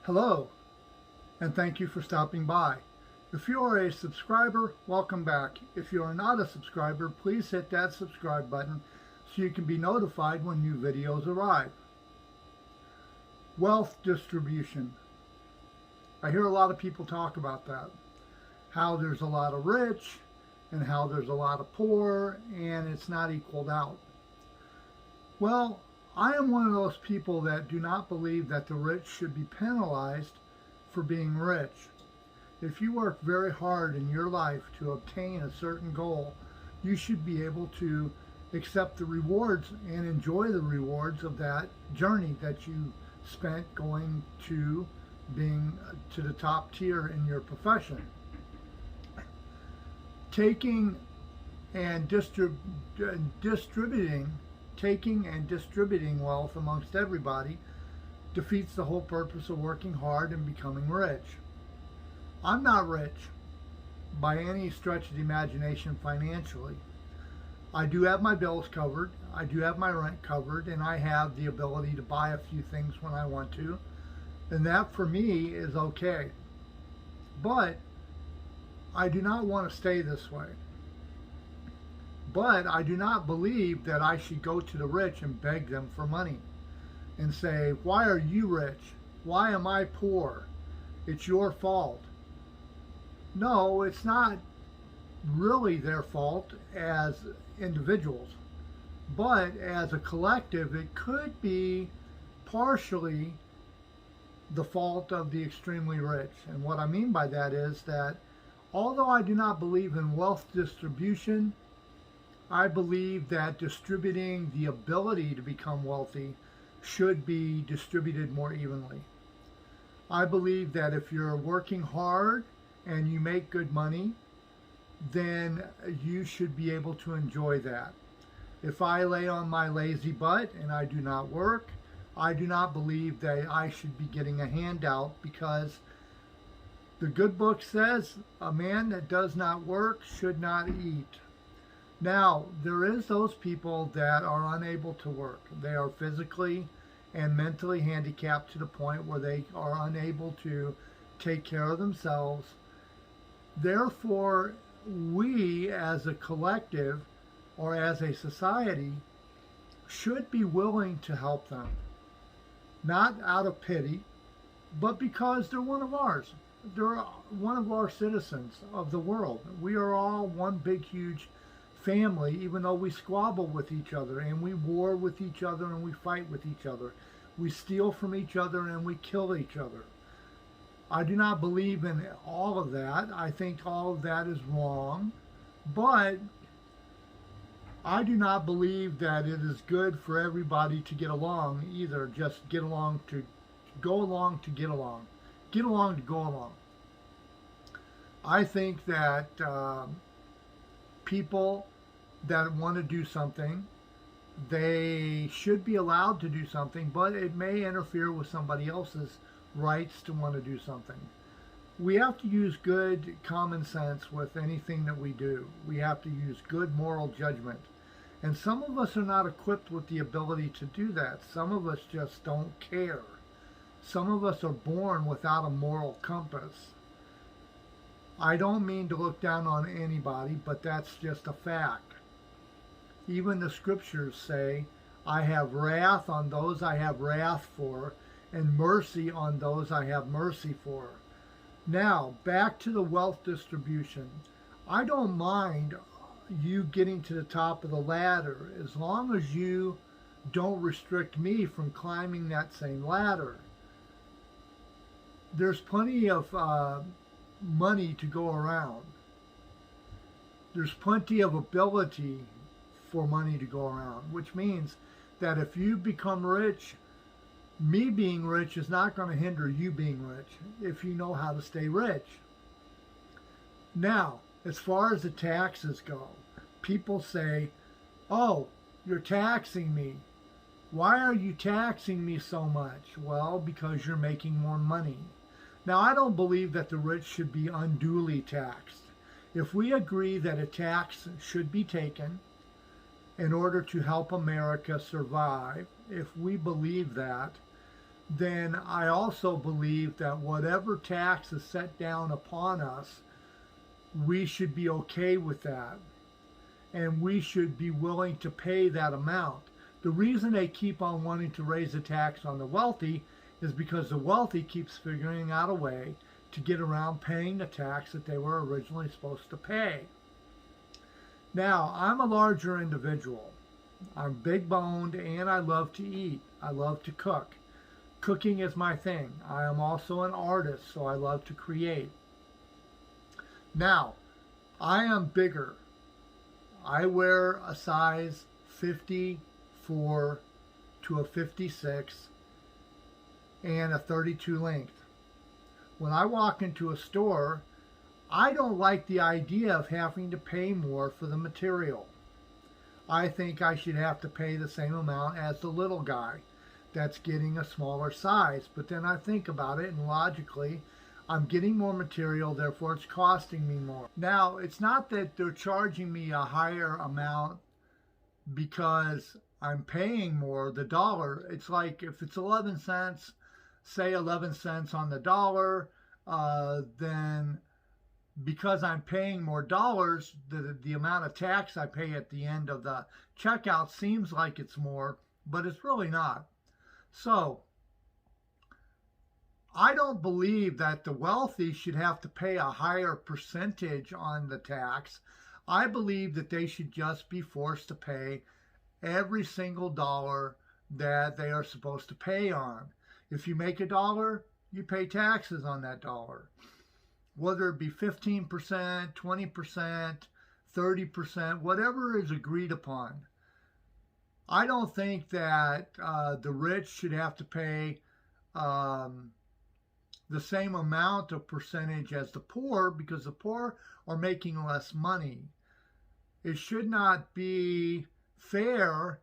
Hello, and thank you for stopping by. If you are a subscriber, welcome back. If you are not a subscriber, please hit that subscribe button so you can be notified when new videos arrive. Wealth distribution. I hear a lot of people talk about that. How there's a lot of rich and how there's a lot of poor and it's not equaled out. Well, I am one of those people that do not believe that the rich should be penalized for being rich. If you work very hard in your life to obtain a certain goal, you should be able to accept the rewards and enjoy the rewards of that journey that you spent going to being to the top tier in your profession. Taking and distributing wealth amongst everybody defeats the whole purpose of working hard and becoming rich. I'm not rich by any stretch of the imagination financially. I do have my bills covered, I do have my rent covered, and I have the ability to buy a few things when I want to, and that for me is okay. But I do not want to stay this way. But I do not believe that I should go to the rich and beg them for money and say, why are you rich? Why am I poor? It's your fault. No, it's not really their fault as individuals, but as a collective, it could be partially the fault of the extremely rich. And what I mean by that is that although I do not believe in wealth distribution, I believe that distributing the ability to become wealthy should be distributed more evenly. I believe that if you're working hard and you make good money, then you should be able to enjoy that. If I lay on my lazy butt and I do not work, I do not believe that I should be getting a handout, because the good book says a man that does not work should not eat. Now, there is those people that are unable to work. They are physically and mentally handicapped to the point where they are unable to take care of themselves. Therefore, we as a collective or as a society should be willing to help them. Not out of pity, but because they're one of ours. They're one of our citizens of the world. We are all one big, huge family, even though we squabble with each other and we war with each other and we fight with each other. We steal from each other and we kill each other. I do not believe in all of that. I think all of that is wrong, but I do not believe that it is good for everybody to get along either. Just get along to go along to get along. Get along to go along. I think that people that want to do something, they should be allowed to do something, but it may interfere with somebody else's rights to want to do something. We have to use good common sense with anything that we do. We have to use good moral judgment. And some of us are not equipped with the ability to do that. Some of us just don't care. Some of us are born without a moral compass. I don't mean to look down on anybody, but that's just a fact. Even the scriptures say, I have wrath on those I have wrath for, and mercy on those I have mercy for. Now, back to the wealth distribution. I don't mind you getting to the top of the ladder as long as you don't restrict me from climbing that same ladder. There's plenty of money to go around. There's plenty of ability for money to go around, which means that if you become rich, me being rich is not going to hinder you being rich if you know how to stay rich. Now, as far as the taxes go, people say, oh, you're taxing me. Why are you taxing me so much? Well, because you're making more money. Now, I don't believe that the rich should be unduly taxed. If we agree that a tax should be taken in order to help America survive, if we believe that, then I also believe that whatever tax is set down upon us, we should be okay with that. And we should be willing to pay that amount. The reason they keep on wanting to raise the tax on the wealthy is because the wealthy keeps figuring out a way to get around paying the tax that they were originally supposed to pay. Now, I'm a larger individual. I'm big boned and I love to eat. I love to cook. Cooking is my thing. I am also an artist, so I love to create. Now, I am bigger. I wear a size 54 to a 56 and a 32 length. When I walk into a store, I don't like the idea of having to pay more for the material. I think I should have to pay the same amount as the little guy that's getting a smaller size. But then I think about it, and logically, I'm getting more material, therefore it's costing me more. Now, it's not that they're charging me a higher amount because I'm paying more, the dollar. It's like if it's 11 cents, say 11 cents on the dollar, then because I'm paying more dollars, the amount of tax I pay at the end of the checkout seems like it's more, but it's really not. So, I don't believe that the wealthy should have to pay a higher percentage on the tax. I believe that they should just be forced to pay every single dollar that they are supposed to pay on. If you make $1, you pay taxes on that dollar. Whether it be 15%, 20%, 30%, whatever is agreed upon. I don't think that the rich should have to pay the same amount of percentage as the poor because the poor are making less money. It should not be fair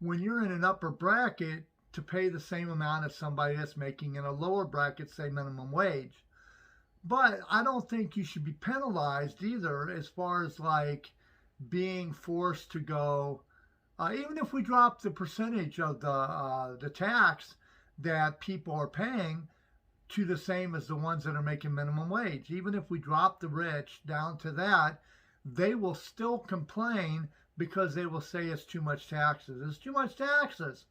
when you're in an upper bracket to pay the same amount as somebody that's making in a lower bracket, say minimum wage. But I don't think you should be penalized either as far as like being forced to go, even if we drop the percentage of the tax that people are paying to the same as the ones that are making minimum wage. Even if we drop the rich down to that, they will still complain because they will say it's too much taxes. It's too much taxes.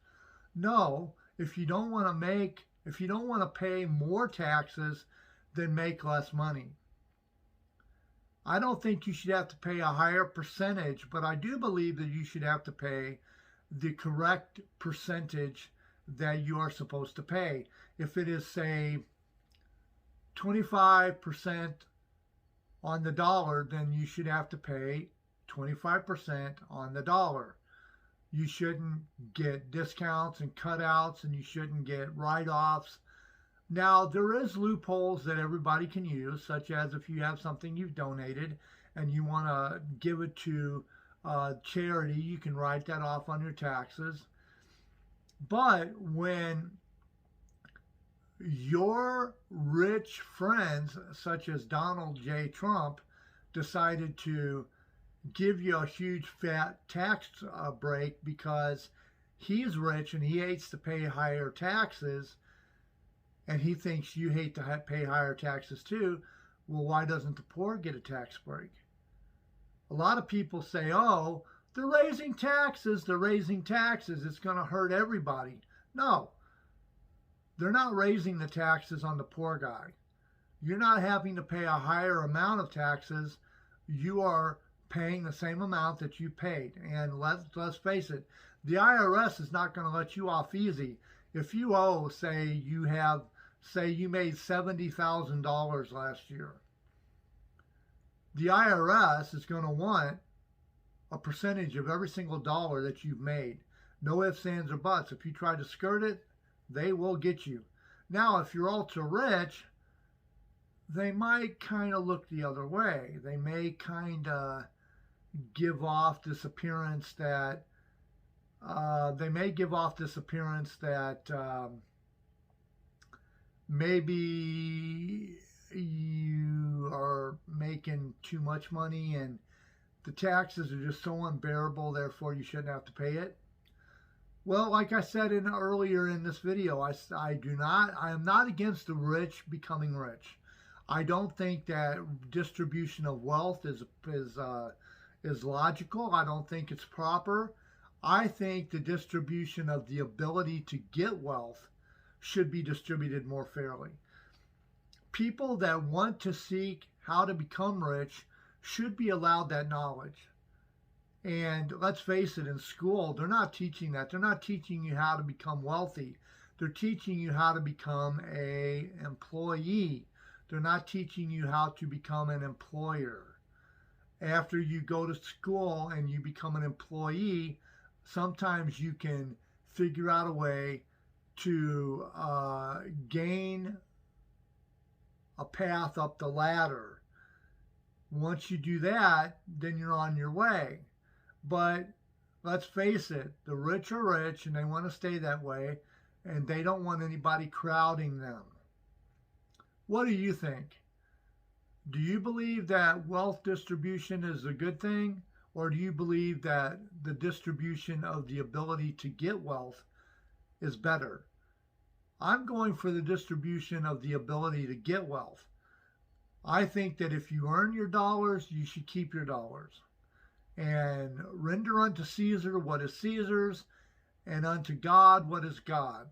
No, if you don't want to pay more taxes, then make less money. I don't think you should have to pay a higher percentage, but I do believe that you should have to pay the correct percentage that you are supposed to pay. If it is, say, 25% on the dollar, then you should have to pay 25% on the dollar. You shouldn't get discounts and cutouts, and you shouldn't get write-offs. Now, there is loopholes that everybody can use, such as if you have something you've donated and you want to give it to charity, you can write that off on your taxes. But when your rich friends, such as Donald J. Trump, decided to give you a huge fat tax break because he's rich and he hates to pay higher taxes, and he thinks you hate to pay higher taxes too, well, why doesn't the poor get a tax break? A lot of people say, oh, they're raising taxes, it's going to hurt everybody. No, they're not raising the taxes on the poor guy. You're not having to pay a higher amount of taxes. You are paying the same amount that you paid. And let's face it, the IRS is not going to let you off easy. If you owe, say you made $70,000 last year, the IRS is going to want a percentage of every single dollar that you've made. No ifs, ands, or buts. If you try to skirt it, they will get you. Now, if you're ultra rich, they might kind of look the other way. They may kind of give off this appearance that maybe you are making too much money and the taxes are just so unbearable, therefore you shouldn't have to pay it. Well, like I said earlier in this video, I am not against the rich becoming rich. I don't think that distribution of wealth is logical. I don't think it's proper. I think the distribution of the ability to get wealth should be distributed more fairly. People that want to seek how to become rich should be allowed that knowledge. And let's face it, in school, they're not teaching that. They're not teaching you how to become wealthy. They're teaching you how to become an employee. They're not teaching you how to become an employer. After you go to school and you become an employee, sometimes you can figure out a way to gain a path up the ladder. Once you do that, then you're on your way. But let's face it, the rich are rich and they want to stay that way, and they don't want anybody crowding them. What do you think? Do you believe that wealth distribution is a good thing, or do you believe that the distribution of the ability to get wealth is better? I'm going for the distribution of the ability to get wealth. I think that if you earn your dollars, you should keep your dollars. And render unto Caesar what is Caesar's, and unto God what is God.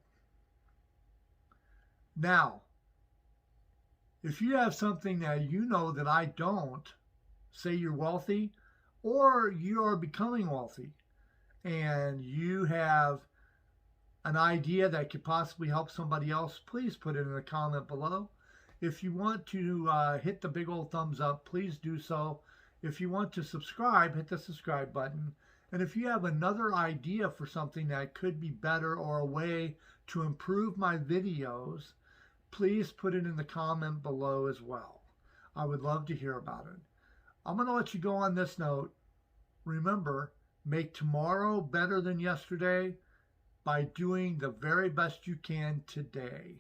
Now, if you have something that you know that I don't, say you're wealthy, or you are becoming wealthy, and you have an idea that could possibly help somebody else, please put it in a comment below. If you want to hit the big old thumbs up, please do so. If you want to subscribe, hit the subscribe button. And if you have another idea for something that could be better or a way to improve my videos, please put it in the comment below as well. I would love to hear about it. I'm going to let you go on this note. Remember, make tomorrow better than yesterday by doing the very best you can today.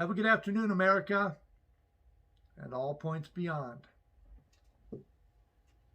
Have a good afternoon, America, and all points beyond.